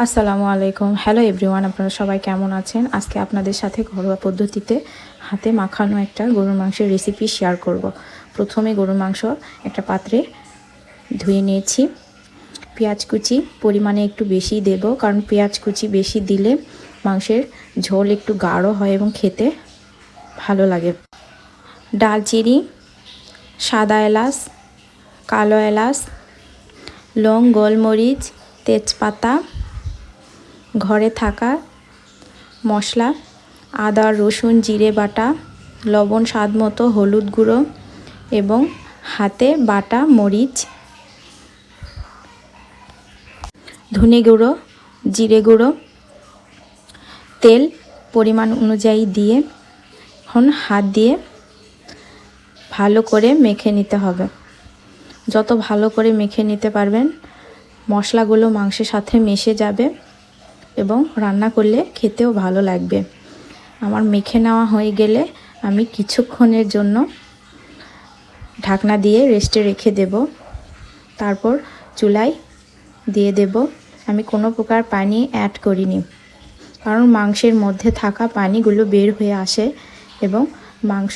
আসসালামু আলাইকুম। Hello everyone, আপনারা সবাই কেমন আছেন? আজকে আপনাদের সাথে ঘরোয়া পদ্ধতিতে হাতে মাখানো একটা গরুর মাংসের রেসিপি শেয়ার করব। প্রথমে গরুর মাংস একটা পাত্রে ধুয়ে নিয়েছি। পেঁয়াজ কুচি পরিমাণে একটু বেশি দেব, কারণ পেঁয়াজ কুচি বেশি দিলে মাংসের ঝোল একটু গাঢ় হয় এবং খেতে ভালো লাগে। ডালচিনি, সাদা এলাচ, কালো এলাচ, লং, গোলমরিচ, তেজপাতা, ঘরে থাকা মশলা, আদা রসুন জিরে বাটা, লবণ স্বাদ মতো, হলুদ গুঁড়ো এবং হাতে বাটা মরিচ, ধনে গুঁড়ো, জিরে গুঁড়ো, তেল পরিমাণ অনুযায়ী দিয়ে এখন হাত দিয়ে ভালো করে মেখে নিতে হবে। যত ভালো করে মেখে নিতে পারবেন মশলাগুলো মাংসের সাথে মিশে যাবে এবং রান্না করলে খেতেও ভালো লাগবে। আমার মেখে নেওয়া হয়ে গেলে আমি কিছুক্ষণের জন্য ঢাকনা দিয়ে রেস্টে রেখে দেব। তারপর চুলায় দিয়ে দেব। আমি কোনো প্রকার পানি অ্যাড করিনি, কারণ মাংসের মধ্যে থাকা পানিগুলো বের হয়ে আসে এবং মাংস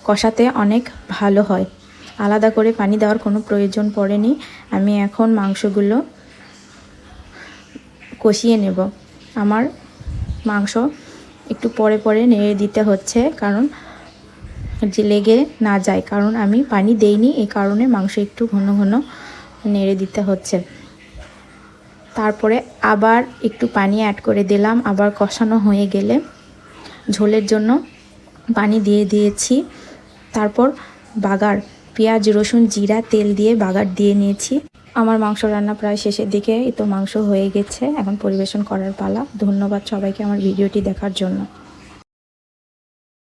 কষাতে অনেক ভালো হয়। আলাদা করে পানি দেওয়ার কোনো প্রয়োজন পড়েনি। আমি এখন মাংসগুলো কষিয়ে নেব। আমার মাংস একটু পরে পরে নেড়ে দিতে হচ্ছে, কারণ যে লেগে না যায়, কারণ আমি পানি দেইনি, এই কারণে মাংস একটু ঘন ঘন নেড়ে দিতে হচ্ছে। তারপরে আবার একটু পানি অ্যাড করে দিলাম। আবার কষানো হয়ে গেলে ঝোলের জন্য পানি দিয়ে দিয়েছি। তারপর বাগার, পেঁয়াজ রসুন জিরা তেল দিয়ে বাগার দিয়ে নিয়েছি। আমার মাংস রান্না প্রায় শেষের দিকে, এই তো মাংস হয়ে গেছে। এখন পরিবেশন করার পালা। ধন্যবাদ সবাইকে আমার ভিডিওটি দেখার জন্য।